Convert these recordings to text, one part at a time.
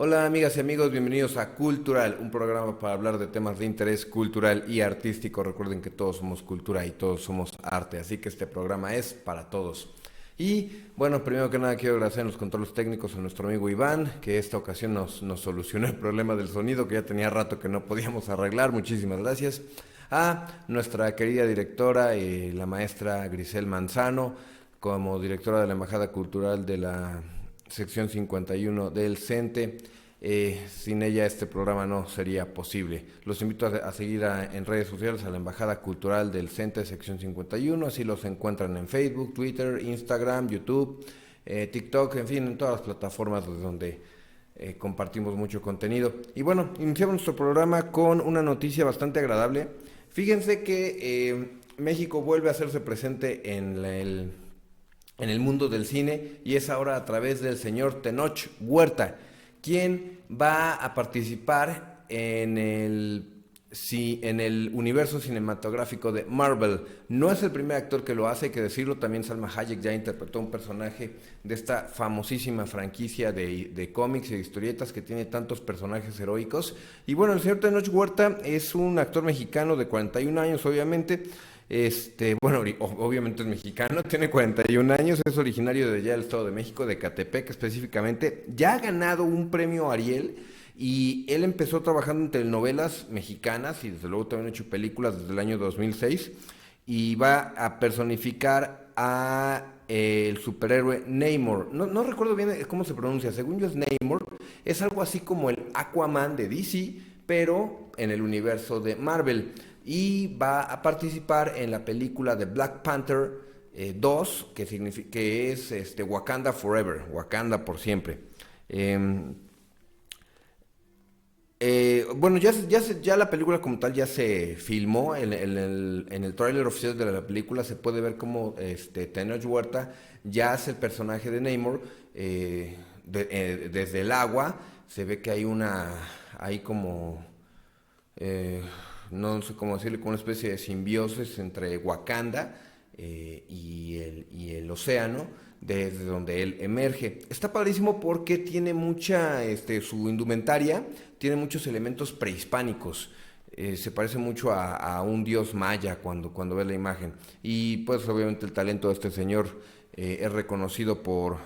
Hola amigas y amigos, bienvenidos a Cultural, un programa para hablar de temas de interés cultural y artístico. Recuerden que todos somos cultura y todos somos arte, así que este programa es para todos. Y bueno, primero que nada quiero agradecer en los controles técnicos a nuestro amigo Iván, que esta ocasión nos solucionó el problema del sonido que ya tenía rato que no podíamos arreglar. Muchísimas gracias. A nuestra querida directora, la maestra Grisel Manzano, como directora de la Embajada Cultural de la sección 51 del CENTE. Sin ella este programa no sería posible. Los invito a seguir en redes sociales a la Embajada Cultural del CENTE sección 51, así los encuentran en Facebook, Twitter, Instagram, YouTube, TikTok, en fin, en todas las plataformas desde donde compartimos mucho contenido. Y bueno, iniciamos nuestro programa con una noticia bastante agradable. Fíjense que México vuelve a hacerse presente en el mundo del cine, y es ahora a través del señor Tenoch Huerta, quien va a participar en el universo cinematográfico de Marvel. No es el primer actor que lo hace, hay que decirlo. También Salma Hayek ya interpretó un personaje de esta famosísima franquicia de cómics y de historietas que tiene tantos personajes heroicos. Y bueno, el señor Tenoch Huerta es un actor mexicano de 41 años, obviamente. Bueno, obviamente es mexicano, tiene 41 años, es originario de allá del Estado de México, de Catepec específicamente. Ya ha ganado un premio Ariel y él empezó trabajando en telenovelas mexicanas y desde luego también ha hecho películas desde el año 2006, y va a personificar a el superhéroe Namor. No recuerdo bien cómo se pronuncia, según yo es Namor. Es algo así como el Aquaman de DC, pero en el universo de Marvel. Y va a participar en la película de Black Panther 2, que es Wakanda Forever, Wakanda por siempre. Eh, bueno, ya la película como tal ya se filmó. En el tráiler oficial de la película se puede ver cómo Tenoch Huerta ya hace el personaje de Namor desde el agua. Se ve que hay como eh, no sé cómo decirle, como una especie de simbiosis entre Wakanda y el océano, desde donde él emerge. Está padrísimo porque tiene su indumentaria tiene muchos elementos prehispánicos. Se parece mucho a un dios maya cuando ves la imagen. Y pues obviamente el talento de este señor es reconocido por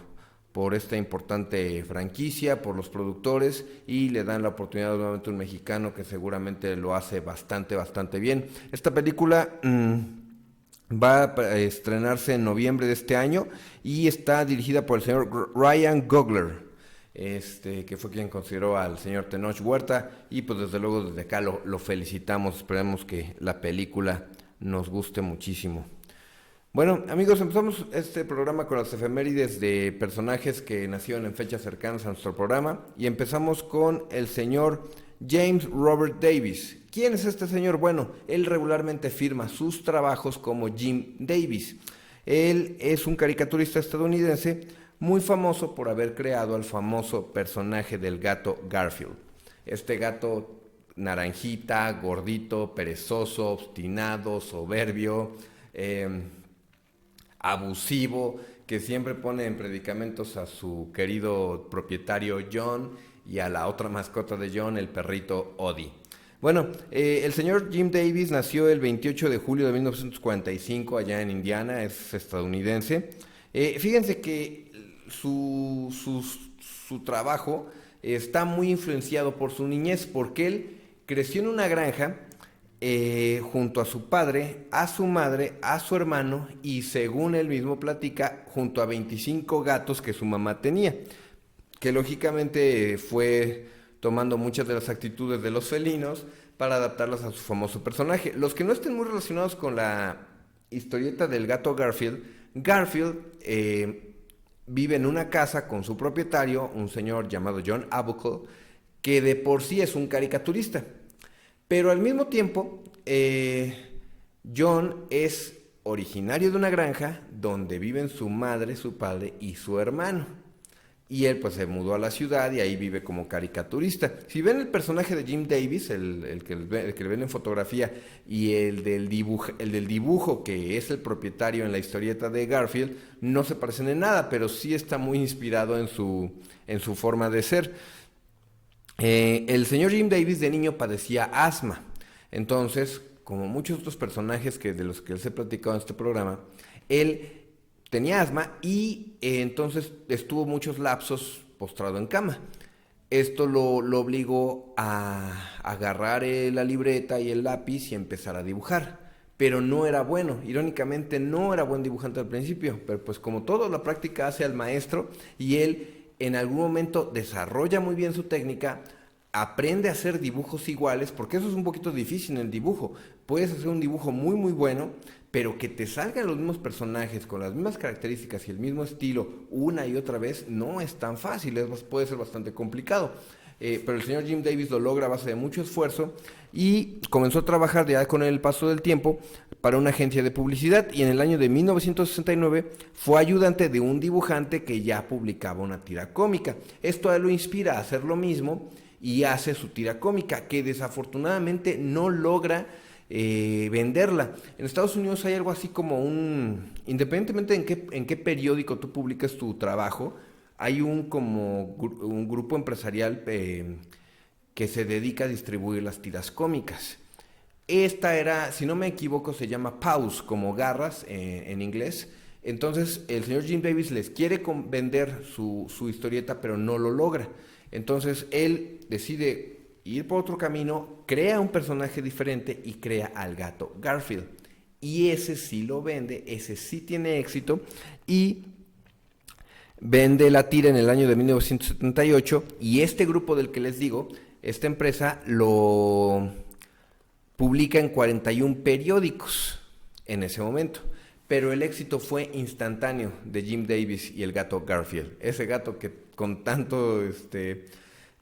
esta importante franquicia, por los productores, y le dan la oportunidad nuevamente a un mexicano que seguramente lo hace bastante, bastante bien. Esta película va a estrenarse en noviembre de este año y está dirigida por el señor Ryan Coogler, que fue quien consideró al señor Tenoch Huerta, y pues desde luego desde acá lo felicitamos. Esperemos que la película nos guste muchísimo. Bueno, amigos, empezamos este programa con las efemérides de personajes que nacieron en fechas cercanas a nuestro programa, y empezamos con el señor James Robert Davis. ¿Quién es este señor? Bueno, él regularmente firma sus trabajos como Jim Davis. Él es un caricaturista estadounidense muy famoso por haber creado al famoso personaje del gato Garfield. Este gato naranjita, gordito, perezoso, obstinado, soberbio, abusivo, que siempre pone en predicamentos a su querido propietario John y a la otra mascota de John, el perrito Odie. Bueno, el señor Jim Davis nació el 28 de julio de 1945 allá en Indiana, es estadounidense. Fíjense que su trabajo está muy influenciado por su niñez, porque él creció en una granja junto a su padre, a su madre, a su hermano y, según él mismo platica, junto a 25 gatos que su mamá tenía, que lógicamente fue tomando muchas de las actitudes de los felinos para adaptarlas a su famoso personaje. Los que no estén muy relacionados con la historieta del gato Garfield, Garfield vive en una casa con su propietario, un señor llamado John Arbuckle, que de por sí es un caricaturista. Pero al mismo tiempo, John es originario de una granja donde viven su madre, su padre y su hermano. Y él pues se mudó a la ciudad y ahí vive como caricaturista. Si ven el personaje de Jim Davis, el que le ven en fotografía, y el del dibujo que es el propietario en la historieta de Garfield, no se parecen en nada, pero sí está muy inspirado en su forma de ser. El señor Jim Davis de niño padecía asma. Entonces, como muchos otros personajes de los que les he platicado en este programa, él tenía asma y entonces estuvo muchos lapsos postrado en cama. Esto lo obligó a agarrar la libreta y el lápiz y empezar a dibujar. Pero no era bueno, irónicamente no era buen dibujante al principio, pero pues como todo, la práctica hace al maestro y él en algún momento desarrolla muy bien su técnica, aprende a hacer dibujos iguales, porque eso es un poquito difícil en el dibujo. Puedes hacer un dibujo muy muy bueno, pero que te salgan los mismos personajes con las mismas características y el mismo estilo una y otra vez no es tan fácil, puede ser bastante complicado. Pero el señor Jim Davis lo logra a base de mucho esfuerzo y comenzó a trabajar ya con el paso del tiempo para una agencia de publicidad y en el año de 1969 fue ayudante de un dibujante que ya publicaba una tira cómica. Esto a él lo inspira a hacer lo mismo y hace su tira cómica que desafortunadamente no logra venderla. En Estados Unidos hay algo así como independientemente en qué periódico tú publicas tu trabajo, hay un grupo empresarial que se dedica a distribuir las tiras cómicas. Esta era, si no me equivoco, se llama Pause, como garras en inglés. Entonces el señor Jim Davis les quiere vender su historieta, pero no lo logra. Entonces él decide ir por otro camino, crea un personaje diferente y crea al gato Garfield. Y ese sí lo vende, ese sí tiene éxito y vende la tira en el año de 1978 y este grupo del que les digo, esta empresa lo publica en 41 periódicos en ese momento. Pero el éxito fue instantáneo de Jim Davis y el gato Garfield. Ese gato que con tanto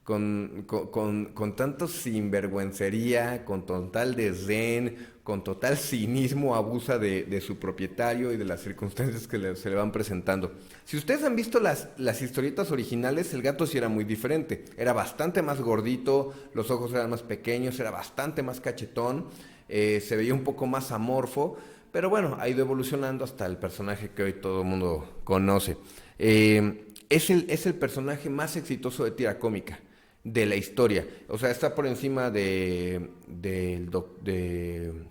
con tanto sinvergüencería, con total desdén, con total cinismo abusa de su propietario y de las circunstancias que se le van presentando. Si ustedes han visto las historietas originales, el gato sí era muy diferente. Era bastante más gordito, los ojos eran más pequeños, era bastante más cachetón, se veía un poco más amorfo, pero bueno, ha ido evolucionando hasta el personaje que hoy todo el mundo conoce. Es el personaje más exitoso de tira cómica de la historia. O sea, está por encima de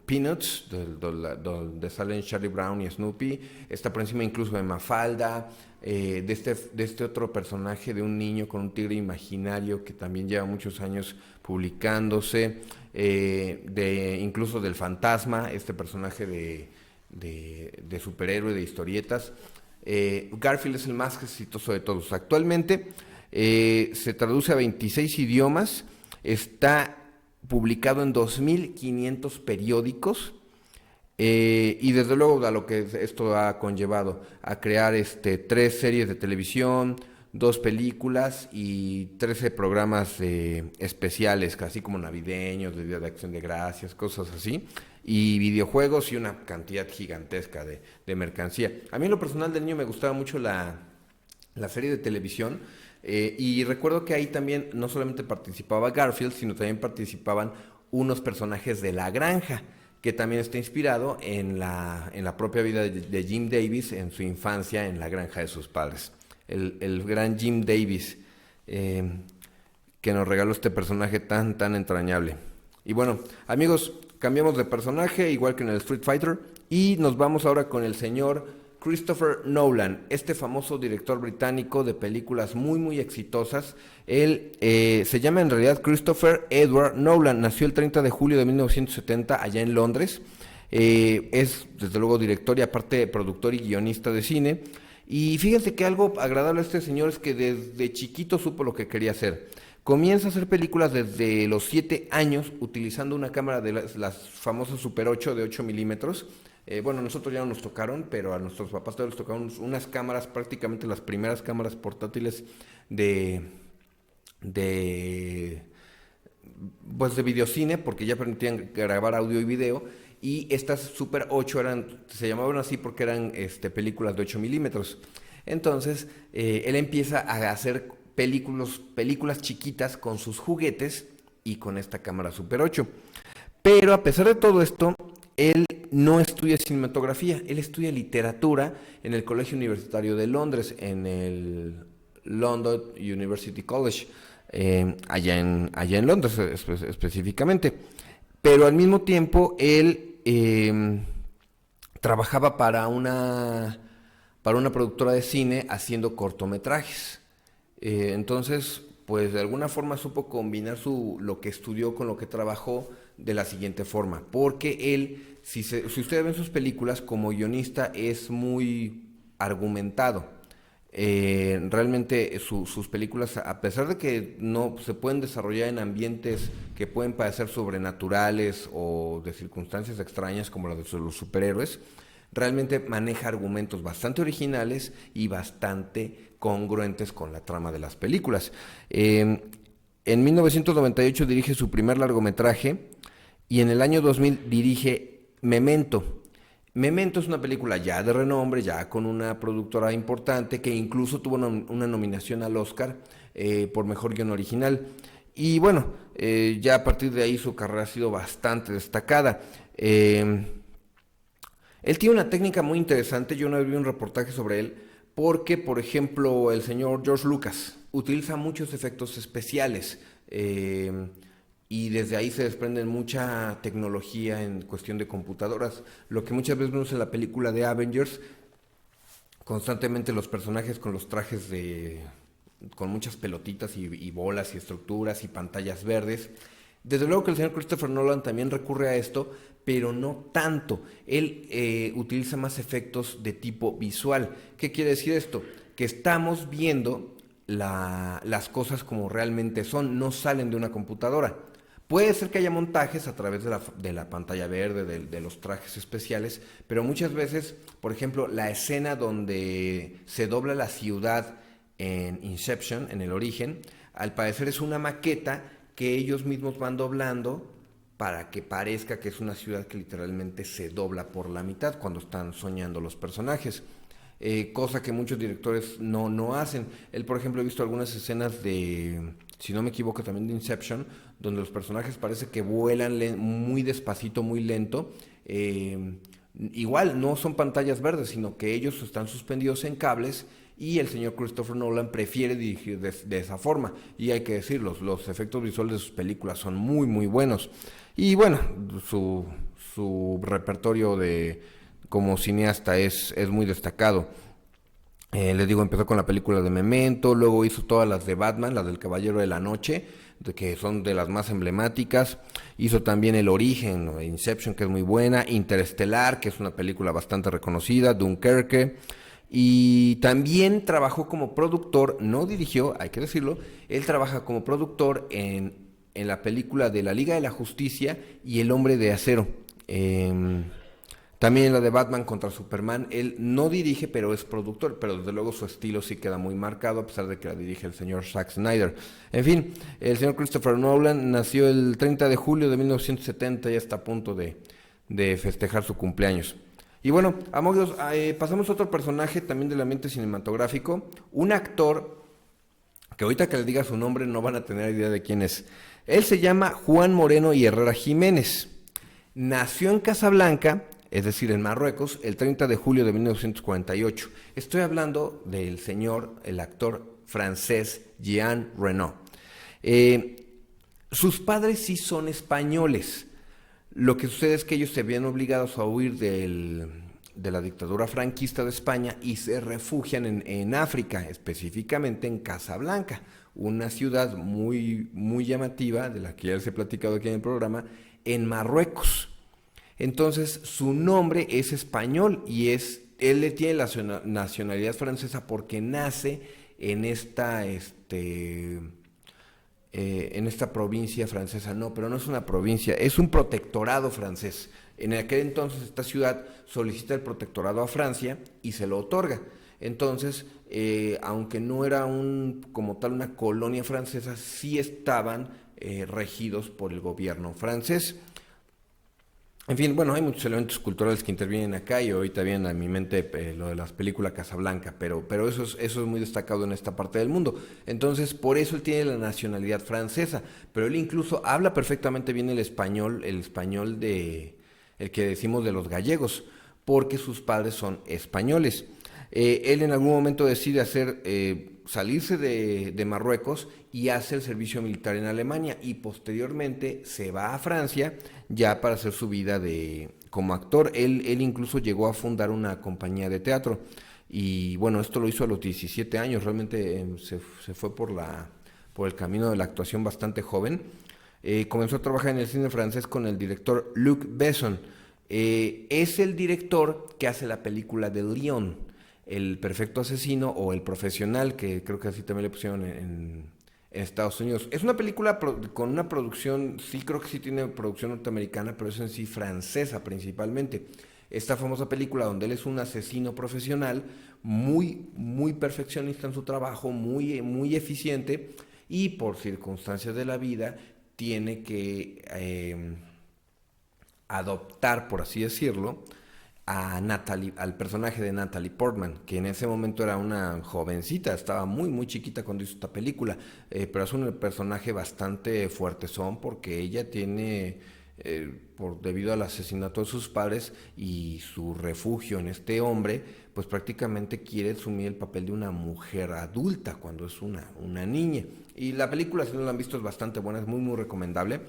Peanuts, donde salen Charlie Brown y Snoopy. Está por encima incluso de Mafalda, de este otro personaje de un niño con un tigre imaginario que también lleva muchos años publicándose, incluso del Fantasma, este personaje de superhéroe de historietas. Garfield es el más exitoso de todos. Actualmente se traduce a 26 idiomas, está publicado en 2.500 periódicos y desde luego a lo que esto ha conllevado a crear 3 series de televisión, 2 películas y 13 programas especiales, así como navideños, de Día de Acción de Gracias, cosas así, y videojuegos y una cantidad gigantesca de mercancía. A mí en lo personal de niño me gustaba mucho la serie de televisión. Y recuerdo que ahí también no solamente participaba Garfield, sino también participaban unos personajes de La Granja, que también está inspirado en la propia vida de Jim Davis en su infancia en la granja de sus padres. El gran Jim Davis, que nos regaló este personaje tan entrañable. Y bueno, amigos, cambiamos de personaje, igual que en el Street Fighter, y nos vamos ahora con el señor Christopher Nolan, este famoso director británico de películas muy exitosas. Él se llama en realidad Christopher Edward Nolan, nació el 30 de julio de 1970 allá en Londres. Es desde luego director y aparte productor y guionista de cine. Y fíjense que algo agradable a este señor es que desde chiquito supo lo que quería hacer. Comienza a hacer películas desde los 7 años utilizando una cámara de las famosas Super 8 de 8 milímetros. Bueno, nosotros ya no nos tocaron, pero a nuestros papás todavía les tocaron unas cámaras, prácticamente las primeras cámaras portátiles pues de videocine, porque ya permitían grabar audio y video, y estas Super 8 se llamaban así porque eran películas de 8 milímetros. Entonces, él empieza a hacer películas chiquitas con sus juguetes y con esta cámara Super 8. Pero a pesar de todo esto, él no estudia cinematografía, él estudia literatura en el Colegio Universitario de Londres, en el London University College. allá en Londres específicamente. Pero al mismo tiempo él trabajaba para una productora de cine haciendo cortometrajes. Entonces, pues de alguna forma supo combinar lo que estudió con lo que trabajó de la siguiente forma. Porque él, si ustedes ven sus películas, como guionista es muy argumentado. Realmente sus películas, a pesar de que no se pueden desarrollar en ambientes que pueden parecer sobrenaturales o de circunstancias extrañas como las de los superhéroes, realmente maneja argumentos bastante originales y bastante congruentes con la trama de las películas. En 1998 dirige su primer largometraje y en el año 2000 dirige Memento. Memento es una película ya de renombre, ya con una productora importante, que incluso tuvo una nominación al Oscar por mejor guión original. Y bueno, ya a partir de ahí su carrera ha sido bastante destacada. Él tiene una técnica muy interesante, yo una vez vi un reportaje sobre él, porque por ejemplo el señor George Lucas utiliza muchos efectos especiales. Y desde ahí se desprende mucha tecnología en cuestión de computadoras. Lo que muchas veces vemos en la película de Avengers, constantemente los personajes con los trajes con muchas pelotitas y bolas y estructuras y pantallas verdes. Desde luego que el señor Christopher Nolan también recurre a esto, pero no tanto. Él utiliza más efectos de tipo visual. ¿Qué quiere decir esto? Que estamos viendo las cosas como realmente son, no salen de una computadora. Puede ser que haya montajes a través de la pantalla verde, de los trajes especiales, pero muchas veces, por ejemplo, la escena donde se dobla la ciudad en Inception, en el origen, al parecer es una maqueta que ellos mismos van doblando para que parezca que es una ciudad que literalmente se dobla por la mitad cuando están soñando los personajes. Cosa que muchos directores no hacen. Él, por ejemplo, he visto algunas escenas si no me equivoco, también de Inception, donde los personajes parece que vuelan muy despacito, muy lento. Igual, no son pantallas verdes, sino que ellos están suspendidos en cables y el señor Christopher Nolan prefiere dirigir de esa forma. Y hay que decirlo, los efectos visuales de sus películas son muy, muy buenos. Y bueno, su repertorio como cineasta es muy destacado. Les digo, empezó con la película de Memento, luego hizo todas las de Batman, las del Caballero de la Noche, que son de las más emblemáticas. Hizo también El Origen, ¿no? Inception, que es muy buena, Interestelar, que es una película bastante reconocida, Dunkerque. Y también trabajó como productor, no dirigió, hay que decirlo, él trabaja como productor en la película de la Liga de la Justicia y El Hombre de Acero. También en la de Batman contra Superman, él no dirige, pero es productor, pero desde luego su estilo sí queda muy marcado, a pesar de que la dirige el señor Zack Snyder. En fin, el señor Christopher Nolan nació el 30 de julio de 1970, ya está a punto de festejar su cumpleaños. Y bueno, amigos, pasamos a otro personaje también del ambiente cinematográfico, un actor que ahorita que les diga su nombre no van a tener idea de quién es. Él se llama Juan Moreno y Herrera Jiménez. Nació en Casablanca, es decir, en Marruecos, el 30 de julio de 1948. Estoy hablando del señor, el actor francés Jean Reno. Sus padres sí son españoles. Lo que sucede es que ellos se habían obligados a huir de la dictadura franquista de España y se refugian en África, específicamente en Casablanca, una ciudad muy, muy llamativa, de la que ya les he platicado aquí en el programa, en Marruecos. Entonces su nombre es español y él le tiene la nacionalidad francesa porque nace en en esta provincia francesa. No, pero no es una provincia, es un protectorado francés. En aquel entonces esta ciudad solicita el protectorado a Francia y se lo otorga. Entonces, aunque no era como tal una colonia francesa, sí estaban regidos por el gobierno francés. En fin, bueno, hay muchos elementos culturales que intervienen acá y ahorita viene a mi mente lo de las películas Casablanca, pero eso es muy destacado en esta parte del mundo. Entonces, por eso él tiene la nacionalidad francesa, pero él incluso habla perfectamente bien el español el que decimos de los gallegos, porque sus padres son españoles. Él en algún momento decide salirse de Marruecos y hace el servicio militar en Alemania y posteriormente se va a Francia ya para hacer su vida como actor. Él incluso llegó a fundar una compañía de teatro y bueno, esto lo hizo a los 17 años, realmente se fue por el camino de la actuación bastante joven. Comenzó a trabajar en el cine francés con el director Luc Besson. Es el director que hace la película de Leon, El perfecto asesino o El profesional, que creo que así también le pusieron en Estados Unidos. Es una película con una producción, sí creo que sí tiene producción norteamericana, pero es en sí francesa principalmente. Esta famosa película donde él es un asesino profesional, muy perfeccionista en su trabajo, muy eficiente, y por circunstancias de la vida tiene que adoptar, por así decirlo, a Natalie, al personaje de Natalie Portman, que en ese momento era una jovencita, estaba muy chiquita cuando hizo esta película, pero es un personaje bastante fuertezón porque ella tiene, debido al asesinato de sus padres y su refugio en este hombre, pues prácticamente quiere asumir el papel de una mujer adulta cuando es una niña. Y la película, si no la han visto, es bastante buena, es muy recomendable.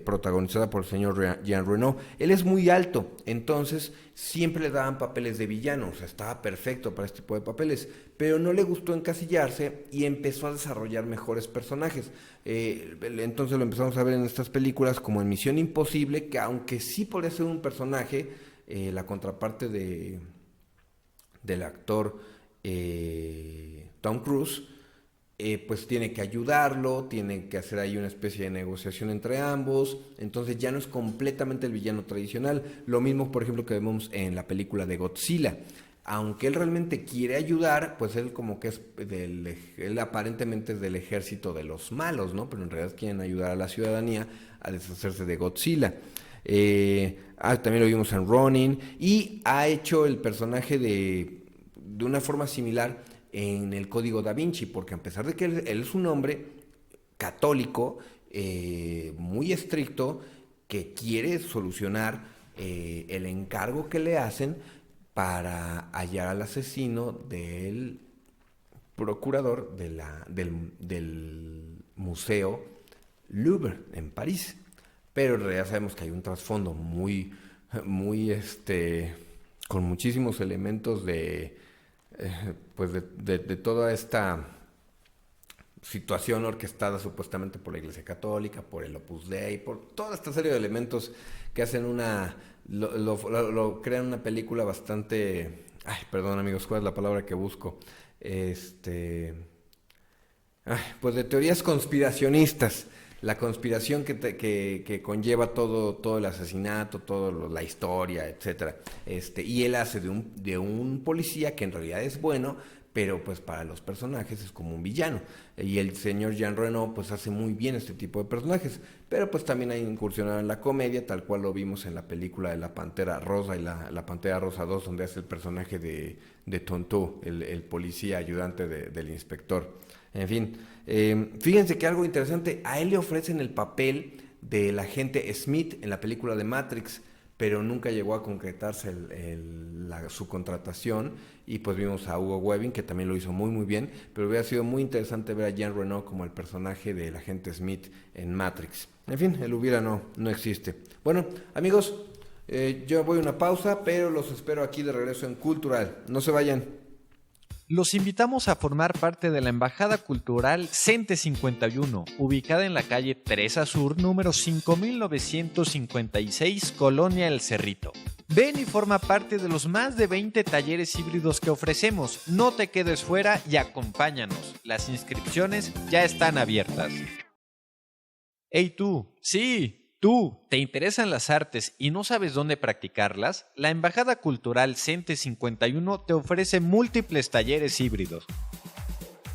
Protagonizada por el señor Jean Reno. Él es muy alto, entonces siempre le daban papeles de villano, o sea, estaba perfecto para este tipo de papeles, pero no le gustó encasillarse y empezó a desarrollar mejores personajes. Entonces lo empezamos a ver en estas películas como en Misión Imposible, que aunque sí podría ser un personaje, la contraparte del actor Tom Cruise, pues tiene que ayudarlo, tiene que hacer ahí una especie de negociación entre ambos, entonces ya no es completamente el villano tradicional. Lo mismo, por ejemplo, que vemos en la película de Godzilla. Aunque él realmente quiere ayudar, pues él como que es él aparentemente es del ejército de los malos, ¿no? Pero en realidad quieren ayudar a la ciudadanía a deshacerse de Godzilla. También lo vimos en Ronin y ha hecho el personaje de una forma similar en el Código Da Vinci, porque a pesar de que él es un hombre católico, muy estricto, que quiere solucionar el encargo que le hacen para hallar al asesino del procurador del Museo Louvre en París. Pero en realidad sabemos que hay un trasfondo muy con muchísimos elementos pues de toda esta situación orquestada supuestamente por la Iglesia Católica, por el Opus Dei, por toda esta serie de elementos que hacen lo crean una película bastante, perdón amigos, ¿cuál es la palabra que busco? Pues de teorías conspiracionistas, la conspiración que conlleva todo el asesinato, toda la historia, etcétera. Y él hace de un policía que en realidad es bueno, pero pues para los personajes es como un villano. Y el señor Jean Reno pues hace muy bien este tipo de personajes, pero pues también ha incursionado en la comedia, tal cual lo vimos en la película de La Pantera Rosa y la Pantera Rosa 2, donde hace el personaje de Tonto, el policía ayudante del inspector. En fin, fíjense que algo interesante, a él le ofrecen el papel del agente Smith en la película de Matrix, pero nunca llegó a concretarse su contratación, y pues vimos a Hugo Weaving, que también lo hizo muy bien, pero hubiera sido muy interesante ver a Jean Reno como el personaje del agente Smith en Matrix. En fin, el hubiera no existe. Bueno, amigos, yo voy a una pausa, pero los espero aquí de regreso en Cultural. No se vayan. Los invitamos a formar parte de la Embajada Cultural CENTE 51, ubicada en la calle Teresa Sur, número 5956, Colonia El Cerrito. Ven y forma parte de los más de 20 talleres híbridos que ofrecemos. No te quedes fuera y acompáñanos. Las inscripciones ya están abiertas. ¡Hey tú! ¡Sí! ¿Tú te interesan las artes y no sabes dónde practicarlas? La Embajada Cultural CENTE 51 te ofrece múltiples talleres híbridos.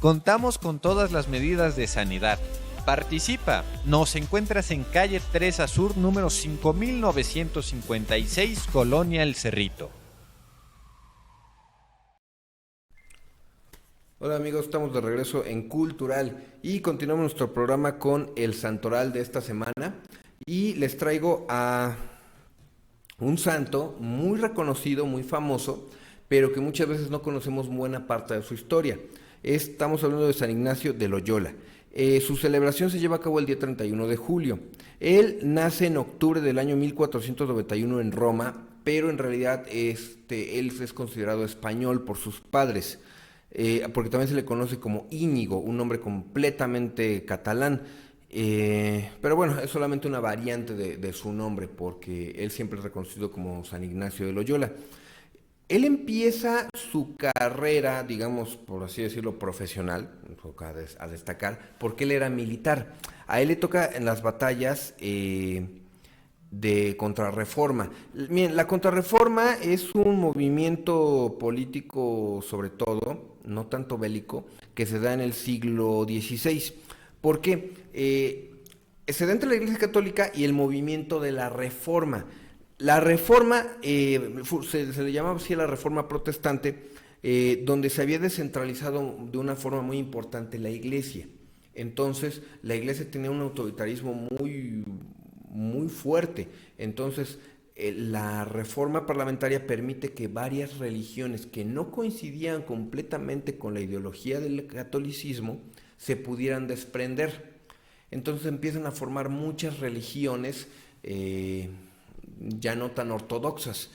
Contamos con todas las medidas de sanidad. Participa. Nos encuentras en calle 3 Sur, número 5956, Colonia El Cerrito. Hola amigos, estamos de regreso en Cultural y continuamos nuestro programa con el santoral de esta semana. Y les traigo a un santo muy reconocido, muy famoso, pero que muchas veces no conocemos buena parte de su historia. Estamos hablando de San Ignacio de Loyola. Su celebración se lleva a cabo el día 31 de julio. Él nace en octubre del año 1491 en Roma, pero en realidad él es considerado español por sus padres, porque también se le conoce como Íñigo, un nombre completamente catalán. Pero bueno, es solamente una variante de su nombre, porque él siempre es reconocido como San Ignacio de Loyola. Él empieza su carrera, digamos, por así decirlo, profesional, a destacar, porque él era militar. A él le toca en las batallas de contrarreforma. Bien, la contrarreforma es un movimiento político, sobre todo, no tanto bélico, que se da en el siglo XVI. ¿Por qué? Se da entre la Iglesia Católica y el movimiento de la Reforma. La Reforma, se le llamaba así a la Reforma protestante, donde se había descentralizado de una forma muy importante la Iglesia. Entonces, la Iglesia tenía un autoritarismo muy fuerte. Entonces, la reforma parlamentaria permite que varias religiones que no coincidían completamente con la ideología del catolicismo se pudieran desprender. Entonces empiezan a formar muchas religiones ya no tan ortodoxas.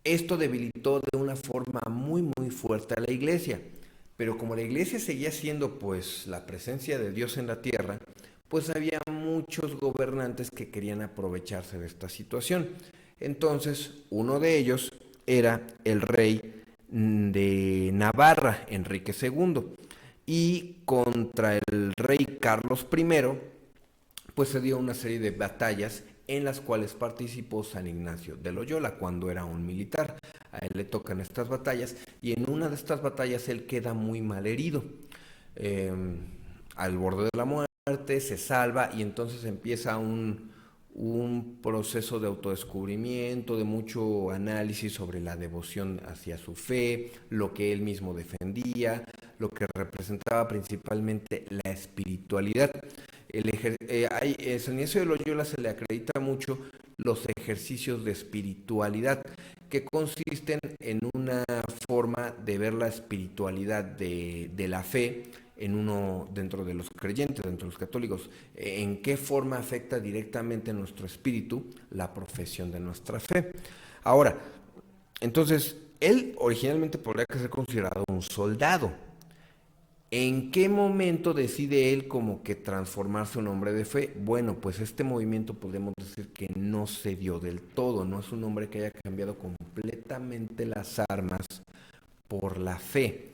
Esto debilitó de una forma muy fuerte a la iglesia. Pero como la iglesia seguía siendo pues la presencia de Dios en la tierra, pues había muchos gobernantes que querían aprovecharse de esta situación. Entonces, uno de ellos era el rey de Navarra, Enrique II, y contra el rey Carlos I, pues se dio una serie de batallas en las cuales participó San Ignacio de Loyola cuando era un militar. A él le tocan estas batallas y en una de estas batallas él queda muy mal herido, al borde de la muerte, se salva y entonces empieza un proceso de autodescubrimiento, de mucho análisis sobre la devoción hacia su fe, lo que él mismo defendía, lo que representaba principalmente la espiritualidad. San Ignacio de Loyola se le acredita mucho los ejercicios de espiritualidad, que consisten en una forma de ver la espiritualidad de la fe en uno dentro de los creyentes, dentro de los católicos. En qué forma afecta directamente a nuestro espíritu la profesión de nuestra fe. Ahora, entonces, él originalmente podría ser considerado un soldado. ¿En qué momento decide él como que transformarse en un hombre de fe? Bueno, pues este movimiento podemos decir que no se dio del todo, no es un hombre que haya cambiado completamente las armas por la fe.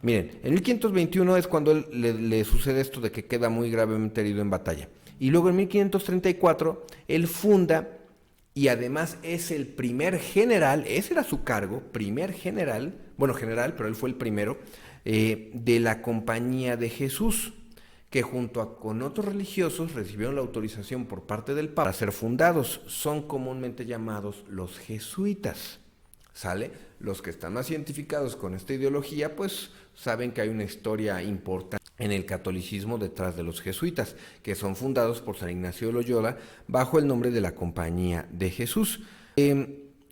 Miren, en 1521 es cuando le sucede esto de que queda muy gravemente herido en batalla. Y luego en 1534 él funda y además es el primer general, ese era su cargo, primer general, bueno general, pero él fue el primero, de la Compañía de Jesús, que con otros religiosos recibieron la autorización por parte del Papa para ser fundados. Son comúnmente llamados los jesuitas. ¿Sale? Los que están más identificados con esta ideología, pues saben que hay una historia importante en el catolicismo detrás de los jesuitas, que son fundados por San Ignacio de Loyola bajo el nombre de la Compañía de Jesús.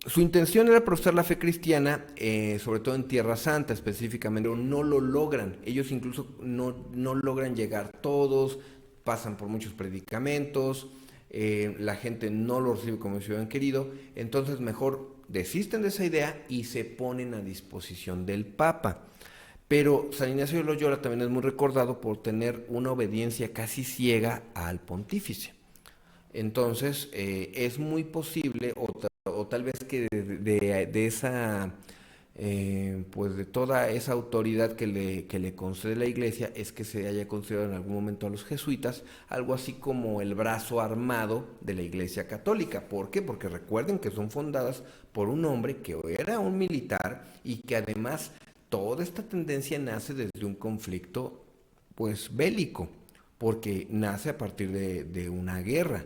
Su intención era profesar la fe cristiana, sobre todo en Tierra Santa específicamente, pero no lo logran. Ellos incluso no logran llegar todos, pasan por muchos predicamentos, la gente no lo recibe como si hubieran querido, entonces mejor desisten de esa idea y se ponen a disposición del Papa. Pero San Ignacio de Loyola también es muy recordado por tener una obediencia casi ciega al pontífice. Entonces, es muy posible, o tal vez que de esa, pues de toda esa autoridad que le concede la Iglesia, es que se haya considerado en algún momento a los jesuitas algo así como el brazo armado de la Iglesia Católica. ¿Por qué? Porque recuerden que son fundadas por un hombre que era un militar y que además toda esta tendencia nace desde un conflicto pues bélico, porque nace a partir de una guerra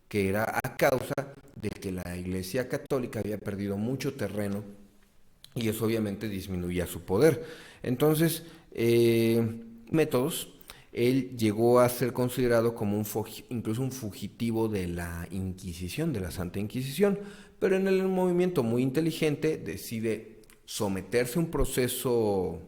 que era a causa de que la Iglesia Católica había perdido mucho terreno y eso obviamente disminuía su poder. Entonces, métodos, él llegó a ser considerado como incluso un fugitivo de la Inquisición, de la Santa Inquisición, pero en el movimiento muy inteligente decide someterse a un proceso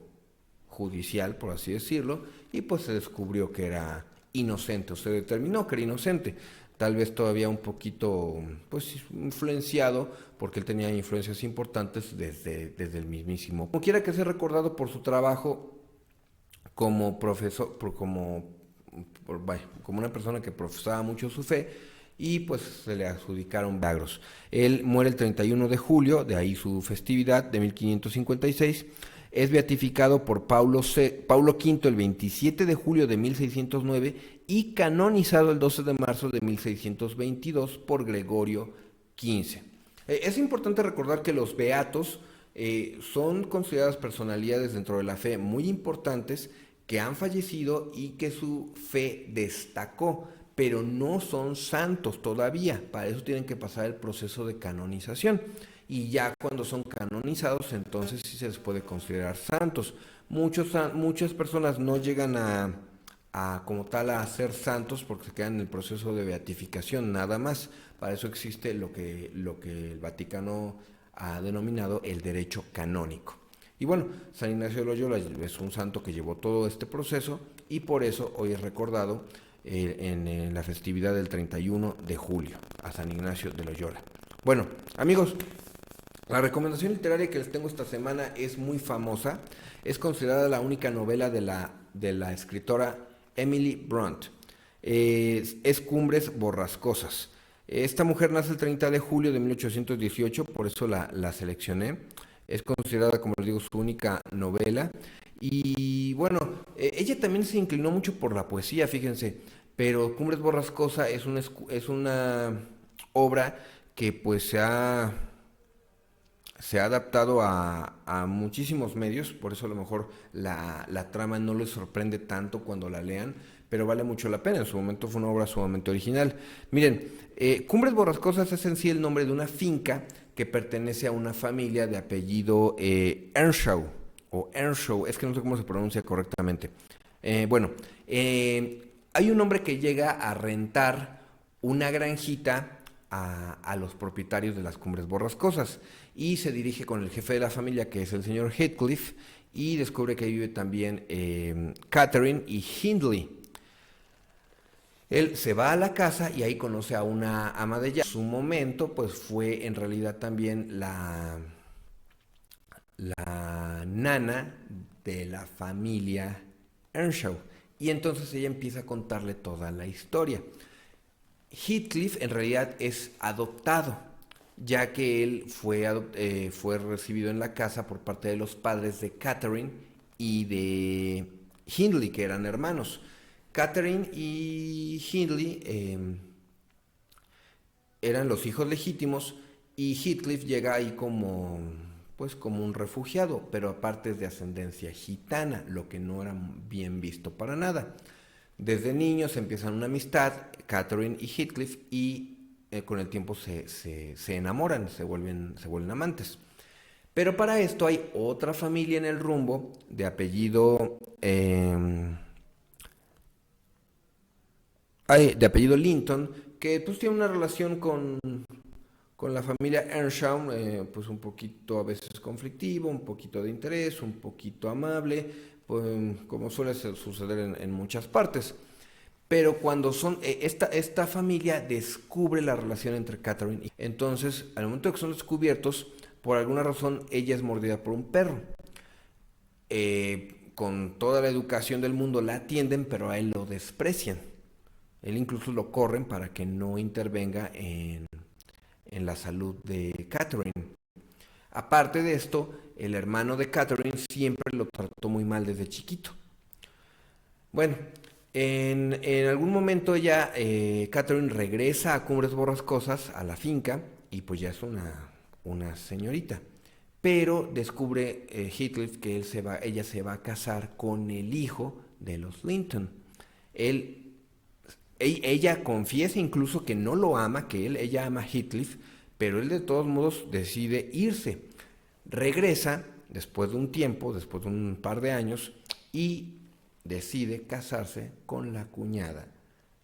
judicial, por así decirlo, y pues se descubrió que era inocente, o se determinó que era inocente. Tal vez todavía un poquito pues influenciado, porque él tenía influencias importantes desde el mismísimo. Como quiera que sea recordado por su trabajo como profesor, como una persona que profesaba mucho su fe, y pues se le adjudicaron milagros. Él muere el 31 de julio, de ahí su festividad de 1556. Es beatificado por Paulo V el 27 de julio de 1609 y canonizado el 12 de marzo de 1622 por Gregorio XV. Es importante recordar que los beatos son consideradas personalidades dentro de la fe muy importantes que han fallecido y que su fe destacó, pero no son santos todavía. Para eso tienen que pasar el proceso de canonización. Y ya cuando son canonizados, entonces sí se les puede considerar santos. Muchas personas no llegan como tal a ser santos porque se quedan en el proceso de beatificación, nada más. Para eso existe lo que el Vaticano ha denominado el derecho canónico. Y bueno, San Ignacio de Loyola es un santo que llevó todo este proceso y por eso hoy es recordado en la festividad del 31 de julio a San Ignacio de Loyola. Bueno, amigos, la recomendación literaria que les tengo esta semana es muy famosa. Es considerada la única novela de la escritora Emily Bront. Es Cumbres Borrascosas. Esta mujer nace el 30 de julio de 1818, por eso la seleccioné. Es considerada, como les digo, su única novela. Y bueno, ella también se inclinó mucho por la poesía, fíjense. Pero Cumbres Borrascosas es una obra que pues se ha adaptado a muchísimos medios, por eso a lo mejor la trama no les sorprende tanto cuando la lean, pero vale mucho la pena. En su momento fue una obra sumamente original. Miren, Cumbres Borrascosas es en sí el nombre de una finca que pertenece a una familia de apellido Earnshaw, o Earnshaw, es que no sé cómo se pronuncia correctamente. Hay un hombre que llega a rentar una granjita a los propietarios de las Cumbres Borrascosas y se dirige con el jefe de la familia, que es el señor Heathcliff, y descubre que ahí vive también Catherine y Hindley. Él se va a la casa y ahí conoce a una ama de llaves. En su momento, pues fue en realidad también la nana de la familia Earnshaw. Y entonces ella empieza a contarle toda la historia. Heathcliff en realidad es adoptado, ya que él fue recibido en la casa por parte de los padres de Catherine y de Hindley, que eran hermanos. Catherine y Hindley eran los hijos legítimos y Heathcliff llega ahí como un refugiado, pero aparte es de ascendencia gitana, lo que no era bien visto para nada. Desde niños empiezan una amistad, Catherine y Heathcliff, y con el tiempo se enamoran, se vuelven amantes. Pero para esto hay otra familia en el rumbo de apellido Linton, que pues tiene una relación con la familia Earnshaw, pues un poquito a veces conflictivo, un poquito de interés, un poquito amable, pues, como suele suceder en muchas partes. Pero cuando esta familia descubre la relación entre Catherine y entonces, al momento que son descubiertos, por alguna razón ella es mordida por un perro. Con toda la educación del mundo la atienden, pero a él lo desprecian. Él incluso lo corren para que no intervenga en la salud de Catherine. Aparte de esto, el hermano de Catherine siempre lo trató muy mal desde chiquito. Bueno, en algún momento ella, Catherine, regresa a Cumbres Borrascosas, a la finca, y pues ya es una señorita. Pero descubre Heathcliff que ella se va a casar con el hijo de los Linton. Ella confiesa incluso que no lo ama, ella ama a Heathcliff, pero él de todos modos decide irse. Regresa después de un tiempo, después de un par de años, y decide casarse con la cuñada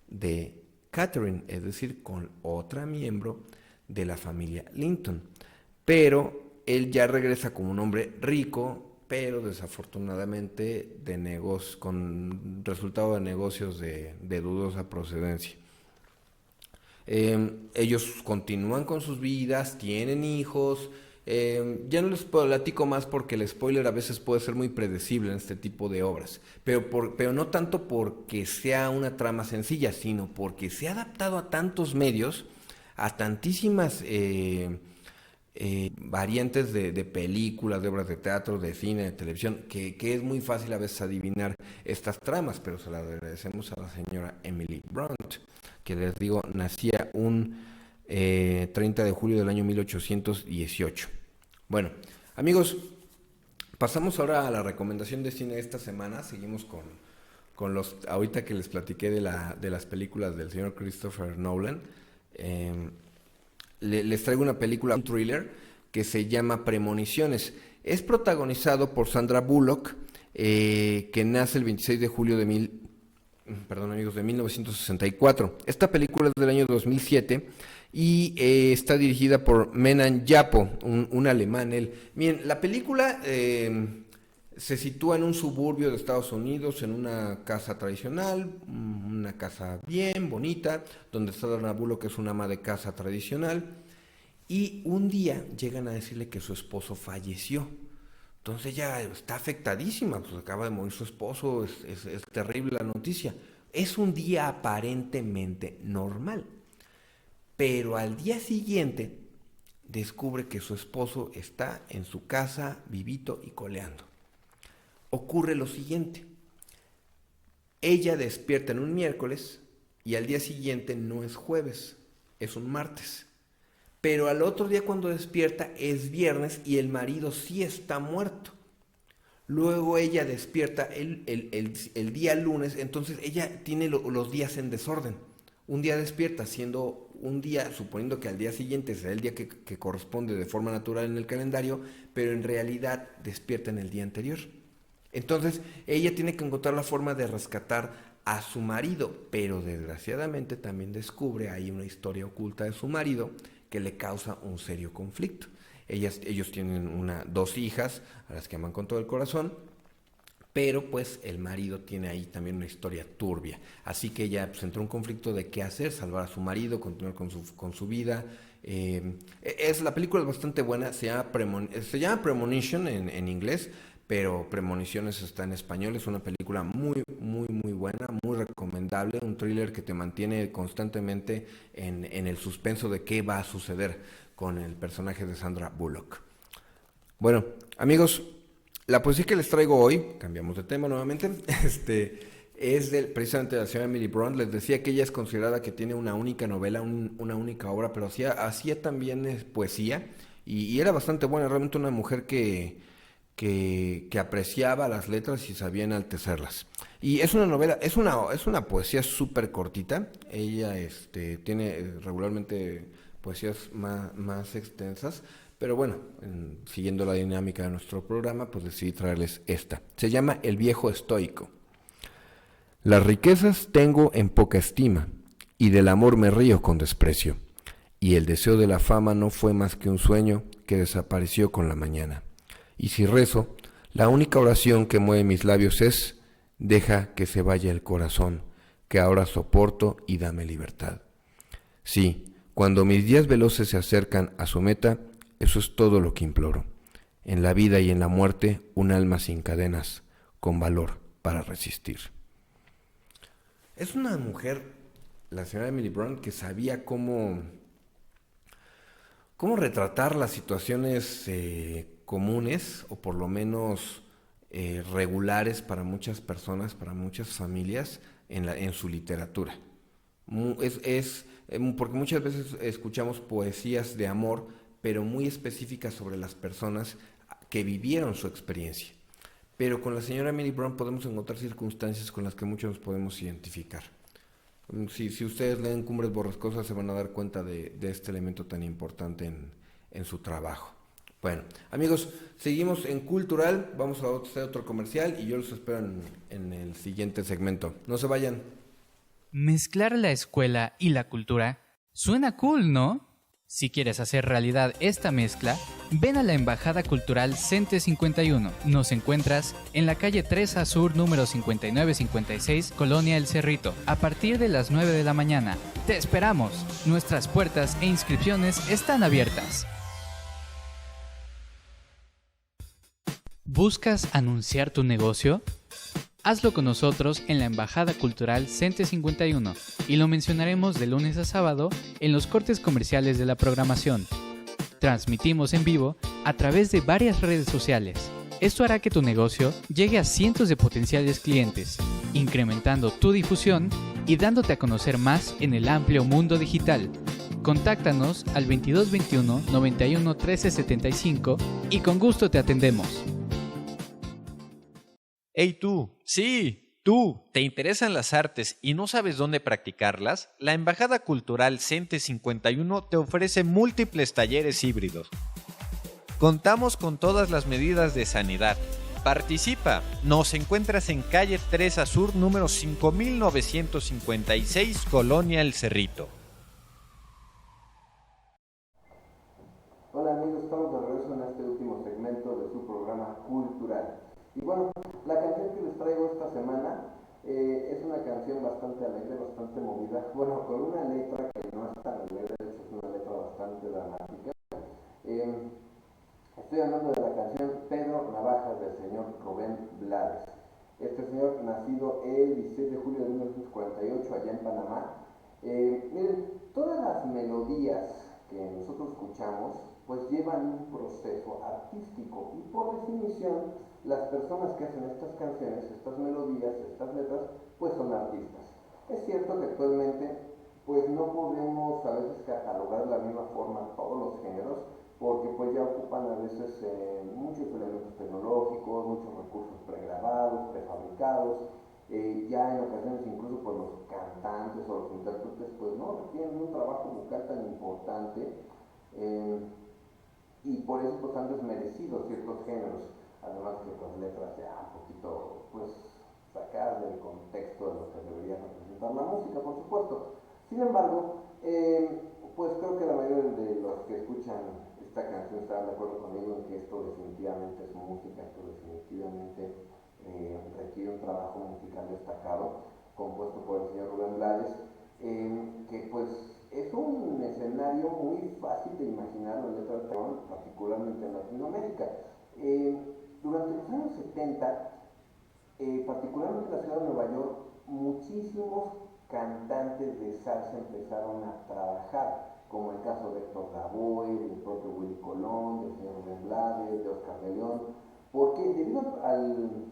de Catherine, es decir, con otra miembro de la familia Linton. Pero él ya regresa como un hombre rico, pero desafortunadamente con resultado de negocios de dudosa procedencia. Ellos continúan con sus vidas, tienen hijos. Ya no les platico más porque el spoiler a veces puede ser muy predecible en este tipo de obras, pero no tanto porque sea una trama sencilla, sino porque se ha adaptado a tantos medios, a tantísimas variantes de películas, de obras de teatro, de cine, de televisión, que es muy fácil a veces adivinar estas tramas, pero se las agradecemos a la señora Emily Blunt, que les digo, nacía un 30 de julio del año 1818. Bueno, amigos, pasamos ahora a la recomendación de cine de esta semana. Seguimos con ahorita que les platiqué de las películas del señor Christopher Nolan. Les traigo una película, un thriller, que se llama Premoniciones. Es protagonizado por Sandra Bullock, que nace el 26 de julio de 1964. Esta película es del año 2007 y está dirigida por Menan Japo, un alemán. Bien, la película se sitúa en un suburbio de Estados Unidos, en una casa tradicional, una casa bien bonita, donde Sandra Bullock, que es una ama de casa tradicional, y un día llegan a decirle que su esposo falleció. Entonces ella está afectadísima, pues acaba de morir su esposo, es terrible la noticia. Es un día aparentemente normal, pero al día siguiente descubre que su esposo está en su casa vivito y coleando. Ocurre lo siguiente: ella despierta en un miércoles y al día siguiente no es jueves, es un martes. Pero al otro día cuando despierta es viernes y el marido sí está muerto. Luego ella despierta el día lunes, entonces ella tiene los días en desorden. Un día despierta siendo un día, suponiendo que al día siguiente será el día que corresponde de forma natural en el calendario, pero en realidad despierta en el día anterior. Entonces ella tiene que encontrar la forma de rescatar a su marido, pero desgraciadamente también descubre ahí una historia oculta de su marido que le causa un serio conflicto. Ellos tienen dos hijas a las que aman con todo el corazón, pero pues el marido tiene ahí también una historia turbia. Así que ella pues, entró en un conflicto de qué hacer: salvar a su marido, continuar con su vida. La película es bastante buena, se llama Premonition en inglés, pero Premoniciones está en español. Es una película muy, muy, muy buena, muy recomendable, un thriller que te mantiene constantemente en el suspenso de qué va a suceder con el personaje de Sandra Bullock. Bueno, amigos, la poesía que les traigo hoy, cambiamos de tema nuevamente, es precisamente de la señora Emily Blunt. Les decía que ella es considerada que tiene una única novela, una única obra, pero hacía también poesía y era bastante buena, realmente una mujer que apreciaba las letras y sabía enaltecerlas. Y es una novela, es una poesía súper cortita. Ella tiene regularmente poesías más extensas, pero bueno, siguiendo la dinámica de nuestro programa, pues decidí traerles esta. Se llama El viejo estoico. Las riquezas tengo en poca estima, y del amor me río con desprecio, y el deseo de la fama no fue más que un sueño que desapareció con la mañana. Y si rezo, la única oración que mueve mis labios es: deja que se vaya el corazón, que ahora soporto, y dame libertad. Sí, cuando mis días veloces se acercan a su meta, eso es todo lo que imploro. En la vida y en la muerte, un alma sin cadenas, con valor para resistir. Es una mujer, la señora Emily Blunt, que sabía cómo retratar las situaciones comunes, o por lo menos regulares para muchas personas, para muchas familias, en su literatura. Porque muchas veces escuchamos poesías de amor, pero muy específicas sobre las personas que vivieron su experiencia. Pero con la señora Emily Blunt podemos encontrar circunstancias con las que muchos nos podemos identificar. Si ustedes leen Cumbres Borrascosas, se van a dar cuenta de este elemento tan importante en su trabajo. Bueno, amigos, seguimos en Cultural, vamos a hacer otro comercial y yo los espero en el siguiente segmento. No se vayan. Mezclar la escuela y la cultura suena cool, ¿no? Si quieres hacer realidad esta mezcla, ven a la Embajada Cultural CENTE 51. Nos encuentras en la calle 3A Sur número 5956, Colonia El Cerrito, a partir de las 9 de la mañana. ¡Te esperamos! Nuestras puertas e inscripciones están abiertas. ¿Buscas anunciar tu negocio? Hazlo con nosotros en la Embajada Cultural CENTE 51 y lo mencionaremos de lunes a sábado en los cortes comerciales de la programación. Transmitimos en vivo a través de varias redes sociales. Esto hará que tu negocio llegue a cientos de potenciales clientes, incrementando tu difusión y dándote a conocer más en el amplio mundo digital. Contáctanos al 2221 91 13 75 y con gusto te atendemos. ¡Hey tú! ¡Sí! ¡Tú! ¿Te interesan las artes y no sabes dónde practicarlas? La Embajada Cultural CENTE 51 te ofrece múltiples talleres híbridos. Contamos con todas las medidas de sanidad. Participa. Nos encuentras en calle 3A Sur número 5956, Colonia El Cerrito. Hola amigos, estamos de regreso en este último segmento de su programa cultural. Y bueno, la canción que les traigo esta semana es una canción bastante alegre, bastante movida. Bueno, con una letra que no es tan alegre, de hecho es una letra bastante dramática. Estoy hablando de la canción Pedro Navajas del señor Rubén Blades. Este señor, nacido el 16 de julio de 1948 allá en Panamá. Miren, todas las melodías que nosotros escuchamos pues llevan un proceso artístico y por definición las personas que hacen estas canciones, estas melodías, estas letras, pues son artistas. Es cierto que actualmente pues no podemos a veces catalogar de la misma forma todos los géneros, porque pues ya ocupan a veces muchos elementos tecnológicos, muchos recursos pregrabados, prefabricados, ya en ocasiones incluso pues los cantantes o los intérpretes pues no tienen un trabajo vocal tan importante, y por eso pues han desmerecido ciertos géneros, además que pues letras ya un poquito pues sacadas del contexto de lo que debería representar la música, por supuesto. Sin embargo, pues creo que la mayoría de los que escuchan esta canción estarán de acuerdo conmigo en que esto definitivamente es música, esto definitivamente requiere un trabajo musical destacado, compuesto por el señor Rubén Blades, que pues es un escenario muy fácil de imaginar la letra de Taiwán, particularmente en Latinoamérica. Durante los años 70, particularmente en la ciudad de Nueva York, muchísimos cantantes de salsa empezaron a trabajar, como el caso de Héctor Lavoe, del propio Willy Colón, del señor Rubén Blades, de Oscar de León, porque debido al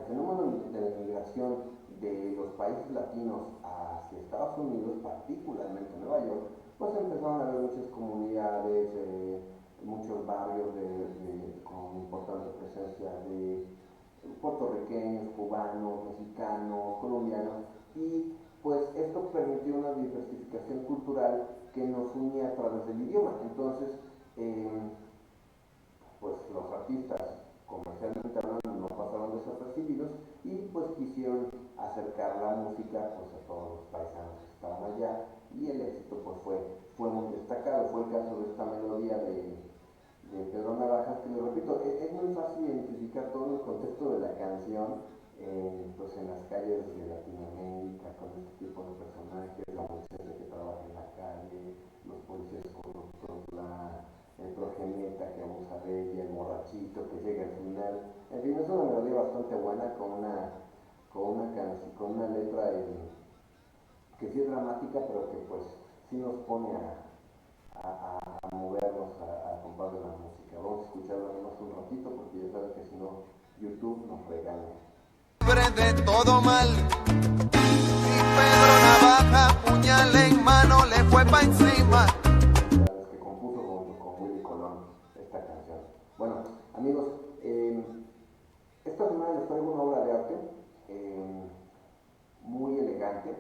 fenómeno de la migración de los países latinos hacia Estados Unidos, particularmente Nueva York, pues empezaron a haber muchas comunidades, muchos barrios con importante presencia de puertorriqueños, cubanos, mexicanos, colombianos, y pues esto permitió una diversificación cultural que nos unía a través del idioma. Entonces, pues los artistas comercialmente hablando no pasaron desapercibidos y pues quisieron acercar la música pues a todos los paisanos que estaban allá, y el éxito pues fue muy destacado. Fue el caso de esta melodía de Pedro Navajas, que les repito, es muy fácil identificar todo el contexto de la canción, pues en las calles de Latinoamérica, con este tipo de personajes, la muchacha que trabaja en la calle, los policías corruptos, el progeneta que abusa de ella, el borrachito que llega al final. En fin, es una melodía bastante buena con una letra que sí es dramática, pero que pues sí nos pone a movernos a compás de la música. Vamos a escucharla nomás un ratito porque ya saben que si no YouTube nos regaña. De todo mal, y Pedro Navaja, puñal en mano, le fue pa' encima. Que compuso junto con Willy Colón esta canción. Bueno, amigos, esta semana les traigo una obra de arte muy elegante,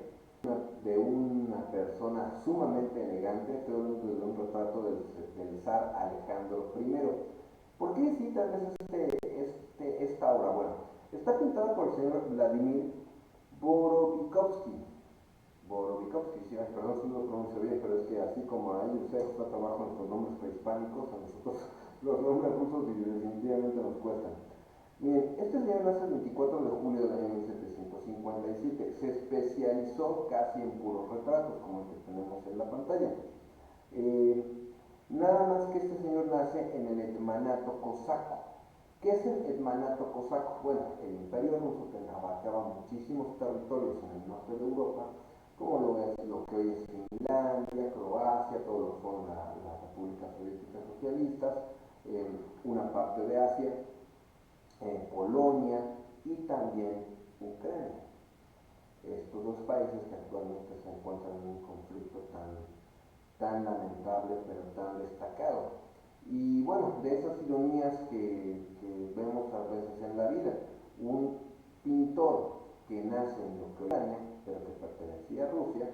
de una persona sumamente elegante. Estoy hablando de un retrato del zar Alejandro I. ¿Por qué sí tal vez esta obra? Bueno, está pintada por el señor Vladimir Borovikovsky. Borovikovsky, sí, perdón si no lo pronuncio pronuncio bien, pero es que así como a ellos les cuesta trabajo nuestros nombres prehispánicos, a nosotros los nombres rusos definitivamente nos cuestan. Miren, este señor nace el 24 de julio del año 1757. Se especializó casi en puros retratos, como el que tenemos en la pantalla. Nada más que este señor nace en el Hetmanato cosaco. ¿Qué es el Hetmanato cosaco? Bueno, el imperio ruso que abarcaba muchísimos territorios en el norte de Europa, como lo que hoy es Finlandia, Croacia, todo lo que son las repúblicas soviéticas socialistas, una parte de Asia, Polonia y también Ucrania. Estos dos países que actualmente se encuentran en un conflicto tan lamentable pero tan destacado. Y bueno, de esas ironías que vemos a veces en la vida, un pintor que nace en Ucrania, pero que pertenecía a Rusia,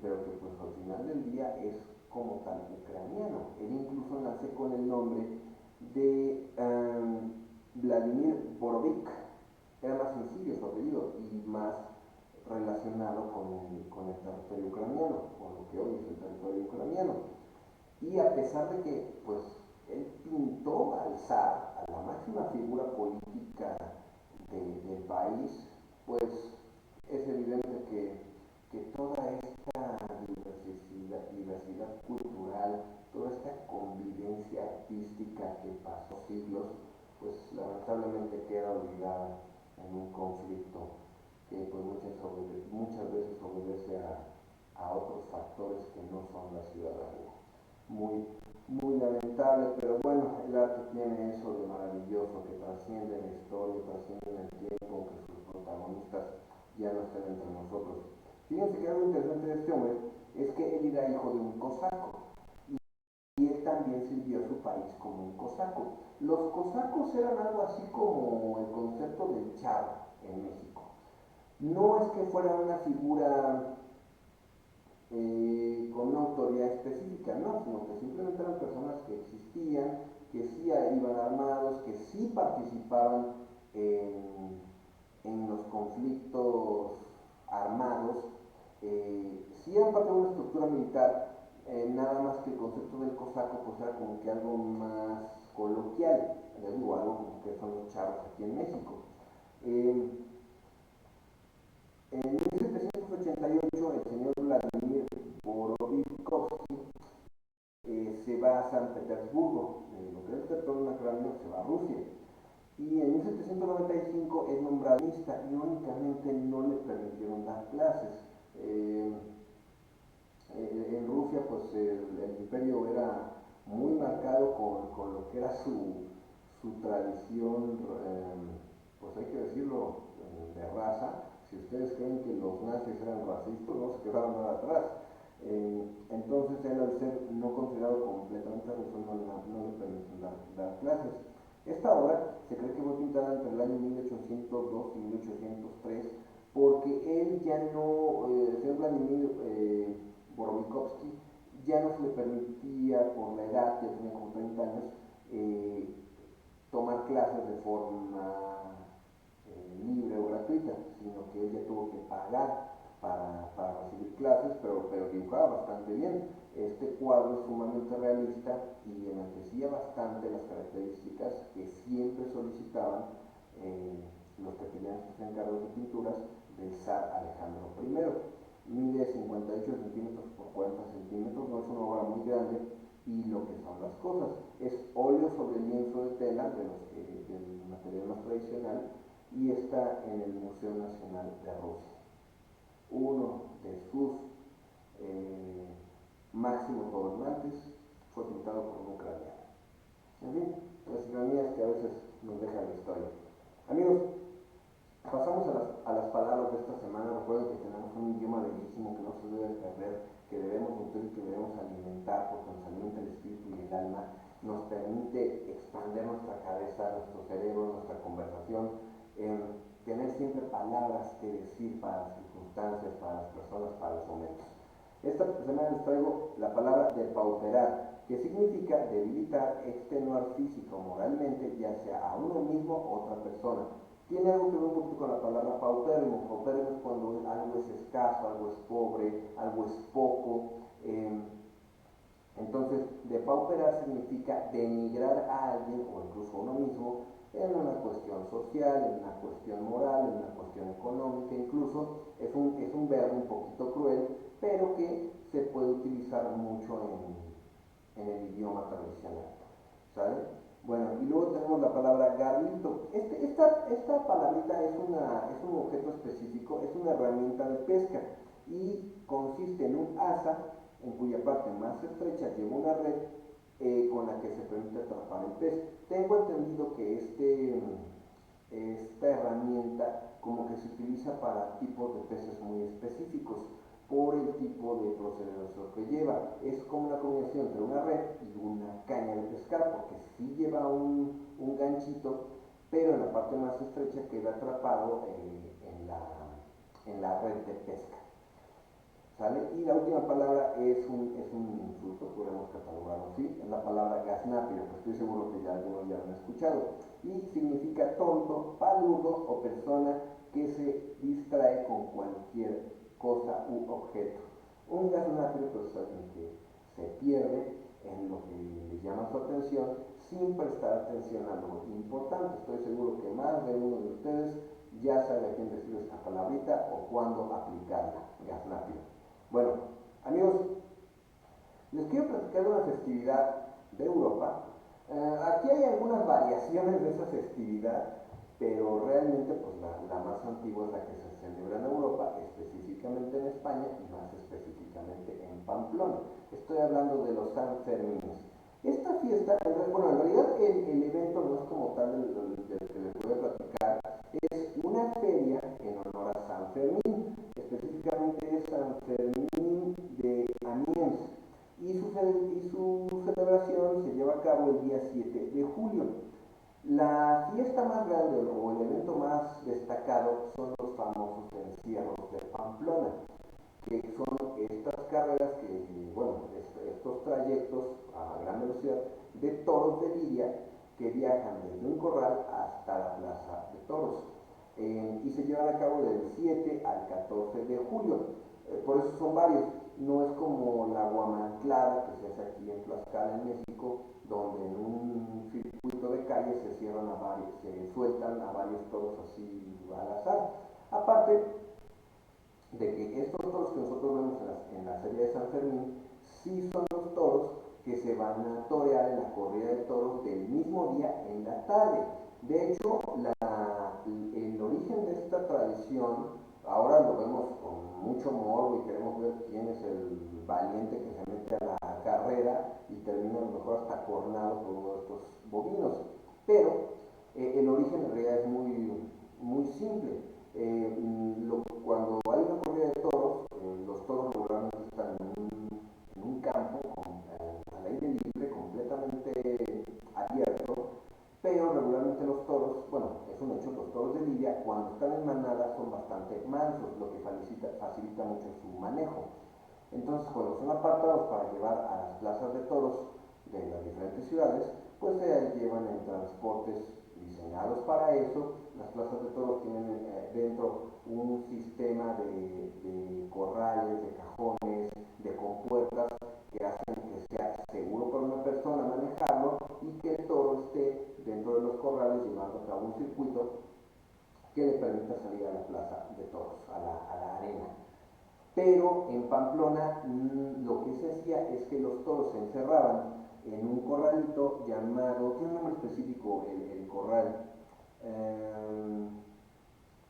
pero que pues al final del día es como tal ucraniano. Él incluso nace con el nombre de Vladimir Borovik. Era más sencillo su apellido y más relacionado con el territorio ucraniano, con lo que hoy es el territorio ucraniano. Y a pesar de que pues él pintó al zar, a la máxima figura política del país, pues es evidente que toda esta diversidad cultural, toda esta convivencia artística que pasó siglos, pues lamentablemente queda olvidada en un conflicto que pues muchas veces obedece a otros factores que no son la ciudadanía. Muy lamentable, pero bueno, el arte tiene eso de maravilloso, que trasciende la historia, trasciende en el tiempo, que sus protagonistas ya no estén entre nosotros. Fíjense que algo interesante de este hombre es que él era hijo de un cosaco, y él también sirvió a su país como un cosaco. Los cosacos eran algo así como el concepto del chavo en México. No es que fuera una figura con una autoridad específica, no, sino que simplemente eran personas que existían, que sí iban armados, que sí participaban en los conflictos armados, sí eran parte de una estructura militar, nada más que el concepto del cosaco pues era como que algo más coloquial, les digo, algo como que son los chavos aquí en México. En 1788 el señor Vladimir Borovikovsky se va a San Petersburgo, lo que es el territorio ucraniano, se va a Rusia. Y en 1795 es nombrado ministra y únicamente no le permitieron dar clases. En Rusia pues el imperio era muy marcado con lo que era su tradición, pues hay que decirlo, de raza. Si ustedes creen que los nazis eran racistas, no se quedaron nada atrás. Entonces él, al ser no considerado completamente ruso, no le permiten dar clases. Esta obra se cree que fue pintada entre el año 1802 y 1803, porque él ya no, el señor Vladimir Borovikovsky, ya no se le permitía por la edad, ya tenía como 30 años, tomar clases de forma libre o gratuita, sino que ella tuvo que pagar para recibir clases, pero dibujaba bastante bien. Este cuadro es sumamente realista y enaltecía bastante las características que siempre solicitaban los que tenían estos encargos de pinturas del zar Alejandro I. Mide 58 centímetros por 40 centímetros, no es una obra muy grande, y lo que son las cosas es óleo sobre lienzo de tela, del material más tradicional, y está en el Museo Nacional de Rusia. Uno de sus máximos gobernantes fue pintado por un ucraniano. En fin, las ironías que a veces nos deja la historia. Amigos, pasamos a las palabras de esta semana. Recuerden que tenemos un idioma bellísimo que no se debe perder, que debemos nutrir y que debemos alimentar, porque nos alimenta el espíritu y el alma, nos permite expandir nuestra cabeza, nuestro cerebro, nuestra conversación, tener siempre palabras que decir para las circunstancias, para las personas, para los momentos. Esta semana les traigo la palabra depauperar, que significa debilitar, extenuar física o moralmente, ya sea a uno mismo o a otra persona. Tiene algo que ver un poquito con la palabra paupérrimo. Paupérrimo es cuando algo es escaso, algo es pobre, algo es poco. Eh, entonces, depauperar significa denigrar a alguien o incluso a uno mismo en una cuestión social, en una cuestión moral, en una cuestión económica, incluso es un verbo un poquito cruel, pero que se puede utilizar mucho en el idioma tradicional, ¿sale? Bueno, y luego tenemos la palabra garlito. Esta palabrita es un objeto específico, es una herramienta de pesca y consiste en un asa en cuya parte más estrecha lleva una red con la que se permite atrapar el pez. Tengo entendido que esta herramienta como que se utiliza para tipos de peces muy específicos por el tipo de procedimiento que lleva. Es como una combinación entre una red y una caña de pescar, porque sí lleva un ganchito, pero en la parte más estrecha queda atrapado en la red de pesca. ¿Sale? Y la última palabra es un insulto, podemos catalogarlo así, es la palabra gaznápero, que estoy seguro que ya algunos ya lo han escuchado, y significa tonto, palurdo o persona que se distrae con cualquier cosa u objeto. Un gaznápero pues, es alguien que se pierde en lo que le llama su atención sin prestar atención a lo importante. Estoy seguro que más de uno de ustedes ya sabe a quién decir esta palabrita o cuándo aplicarla, gaznápero. Bueno, amigos, les quiero platicar de una festividad de Europa. Aquí hay algunas variaciones de esa festividad, pero realmente pues, la más antigua es la que se celebra en Europa, específicamente en España y más específicamente en Pamplona. Estoy hablando de los Sanfermines. Esta fiesta, bueno, en realidad el evento no es como tal del que les voy a platicar, es una feria en honor a San Fermín, específicamente San Fermín de Amiens, y su celebración se lleva a cabo el día 7 de julio. La fiesta más grande o el evento más destacado son los famosos encierros de Pamplona, que son estas carreras bueno, estos trayectos a gran velocidad de toros de lidia que viajan desde un corral hasta la plaza de toros. Y se llevan a cabo del 7 al 14 de julio. Por eso son varios. No es como la guamantlada que se hace aquí en Tlaxcala, en México, donde en un circuito de calle se sueltan a varios toros así al azar. Aparte de que estos toros que nosotros vemos en la serie de San Fermín, sí son los toros que se van a torear en la corrida de toros del mismo día en la tarde. De hecho, el origen de esta tradición, ahora lo vemos con mucho morbo y queremos ver quién es el valiente que se mete a la carrera y termina a lo mejor hasta cornado por uno de estos bovinos. Pero el origen en realidad es muy simple. Cuando hay una corrida de toros, los toros regularmente están en un campo al aire libre, completamente abierto, pero regularmente los toros, bueno, es un hecho, los toros de lidia cuando están en manada son bastante mansos, lo que facilita mucho su manejo. Entonces, cuando son apartados para llevar a las plazas de toros de las diferentes ciudades, pues se llevan en transportes diseñados para eso. Las plazas de toros tienen dentro un sistema de corrales, de cajones, de compuertas que hacen que sea seguro para una persona manejarlo y que el toro esté dentro de los corrales llevando a cabo un circuito que le permita salir a la plaza de toros, a la arena. Pero en Pamplona lo que se hacía es que los toros se encerraban en un corralito llamado, tiene un nombre específico el corral,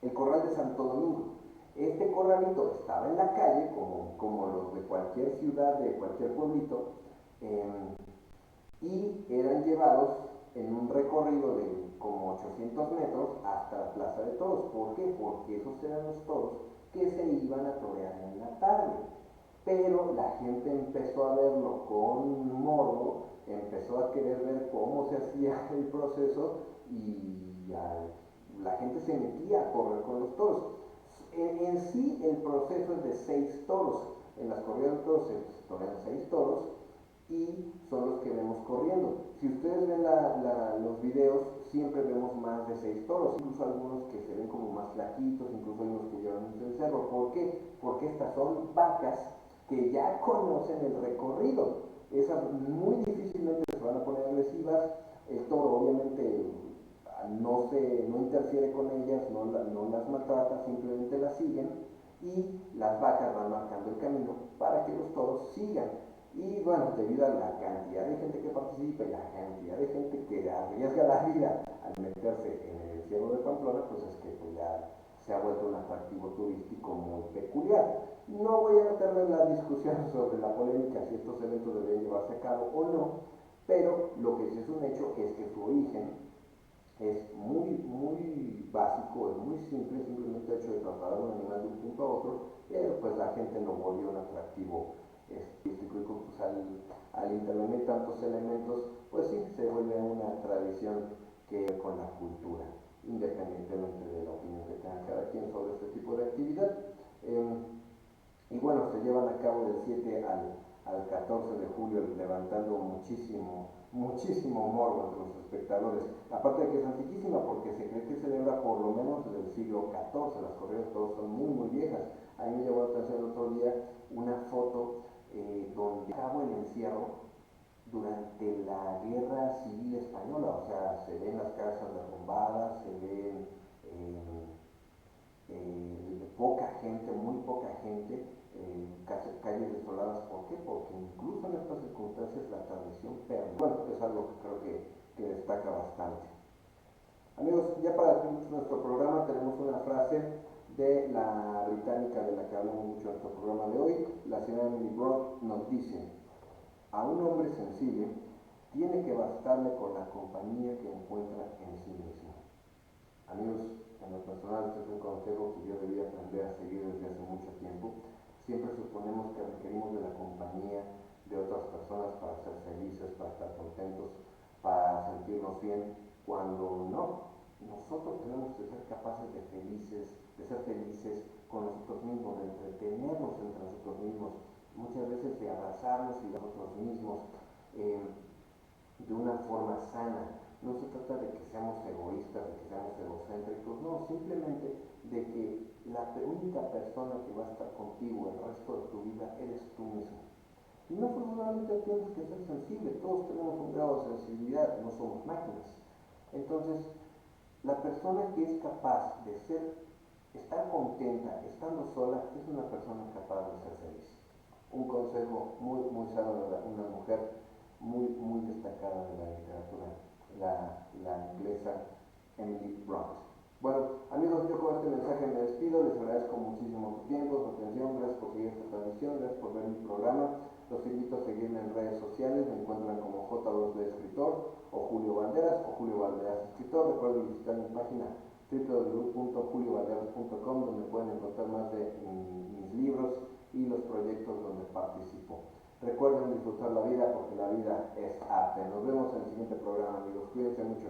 el corral de Santo Domingo. Este corralito estaba en la calle, como los de cualquier ciudad, de cualquier pueblito, y eran llevados en un recorrido de como 800 metros hasta la plaza de toros. ¿Por qué? Porque esos eran los toros que se iban a torear en la tarde. Pero la gente empezó a verlo con morbo, empezó a querer ver cómo se hacía el proceso y la gente se metía a correr con los toros. En sí el proceso es de 6 toros. En las corridas de toros se torean 6 toros y son los que vemos corriendo. Si ustedes ven los videos, siempre vemos más de 6 toros, incluso algunos que se ven como más flaquitos, incluso hay unos que llevan un cencerro. ¿Por qué? Porque estas son vacas que ya conocen el recorrido. Esas muy difícilmente se van a poner agresivas. El toro obviamente no interfiere con ellas, no las maltrata, simplemente las siguen, y las vacas van marcando el camino para que los toros sigan. Y bueno, debido a la cantidad de gente que participa y la cantidad de gente que arriesga la vida al meterse en el encierro de Pamplona, pues es que pues ya se ha vuelto un atractivo turístico muy peculiar. No voy a meterme en la discusión sobre la polémica si estos eventos deben llevarse a cabo o no, pero lo que sí es un hecho es que su origen es muy básico, es muy simple, simplemente el hecho de trasladar un animal de un punto a otro, pero pues la gente lo volvió un atractivo turístico, y pues al intervenir tantos elementos, pues sí, se vuelve una tradición que con la cultura, independientemente de la opinión que tenga cada quien sobre este tipo de actividad. Y bueno, se llevan a cabo del 7 al 14 de julio, levantando muchísimo morbo entre los espectadores. Aparte de que es antiquísima, porque se cree que celebra por lo menos desde el siglo XIV, las corridas de toros son muy viejas. A mí me llamó la atención el otro día una foto donde acabó el encierro durante la Guerra Civil Española, o sea, se ven las casas derrumbadas, se ven poca gente, muy poca gente, calles desoladas. ¿Por qué? Porque incluso en estas circunstancias la tradición perdió. Bueno, es algo que creo que destaca bastante. Amigos, ya para nuestro programa tenemos una frase de la británica de la que hablamos mucho en nuestro programa de hoy. La señora Emily Brock nos dice: a un hombre sensible tiene que bastarle con la compañía que encuentra en sí mismo. Amigos, en lo personal este es un consejo que yo debía aprender a seguir desde hace mucho tiempo. Siempre suponemos que requerimos de la compañía de otras personas para ser felices, para estar contentos, para sentirnos bien, cuando no. Nosotros tenemos que ser capaces de ser felices con nosotros mismos, de entretenernos entre nosotros mismos, muchas veces de abrazarnos y de nosotros mismos de una forma sana. No se trata de que seamos egoístas, de que seamos egocéntricos, no, simplemente de que la única persona que va a estar contigo el resto de tu vida eres tú mismo. Y no forzosamente tienes que ser sensible, todos tenemos un grado de sensibilidad, no somos máquinas. Entonces, la persona que es capaz de estar contenta estando sola es una persona capaz de ser feliz. Un consejo muy sano de una mujer muy destacada de la literatura, la inglesa Emily Bronte. Bueno, amigos, yo con este mensaje me despido, les agradezco muchísimo su tiempo, su atención, gracias por seguir esta transmisión, gracias por ver mi programa. Los invito a seguirme en redes sociales, me encuentran como J2B Escritor, o Julio Valderas, o Julio Valderas Escritor. Recuerden visitar mi página www.juliovalderas.com, donde pueden encontrar más de mis libros y los proyectos donde participo. Recuerden disfrutar la vida, porque la vida es arte. Nos vemos en el siguiente programa, amigos. Cuídense mucho.